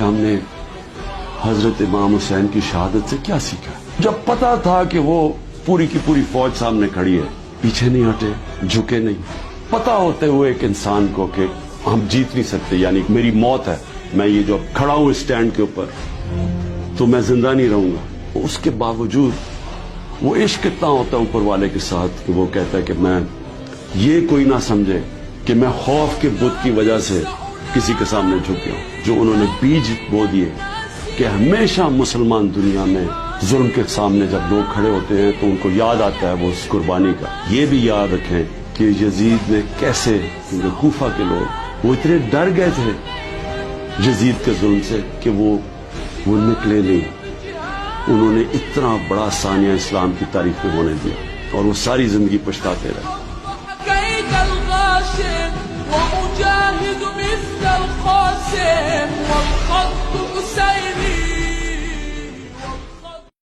ہم نے حضرت امام حسین کی شہادت سے کیا سیکھا؟ جب پتا تھا کہ وہ پوری کی پوری فوج سامنے کھڑی ہے، پیچھے نہیں ہٹے، جھکے نہیں. پتا ہوتے ہوئے ایک انسان کو کہ ہم جیت نہیں سکتے، یعنی میری موت ہے، میں یہ جو کھڑا ہوں اسٹینڈ کے اوپر تو میں زندہ نہیں رہوں گا، اس کے باوجود وہ عشق کتنا ہوتا ہے اوپر والے کے ساتھ کہ وہ کہتا ہے کہ میں یہ کوئی نہ سمجھے کہ میں خوف کے بت کی وجہ سے کسی کے سامنے جھکا ہوں. جو انہوں نے بیج بو دیے کہ ہمیشہ مسلمان دنیا میں ظلم کے سامنے جب لوگ کھڑے ہوتے ہیں تو ان کو یاد آتا ہے وہ اس قربانی کا. یہ بھی یاد رکھیں کہ یزید نے کیسے، کیونکہ کوفہ کے لوگ وہ اتنے ڈر گئے تھے یزید کے ظلم سے کہ وہ نکلے نہیں. انہوں نے اتنا بڑا ثانیہ اسلام کی تاریخ میں ہونے دیا اور وہ ساری زندگی پچھتاتے رہے. ومجاهد مثل القاسم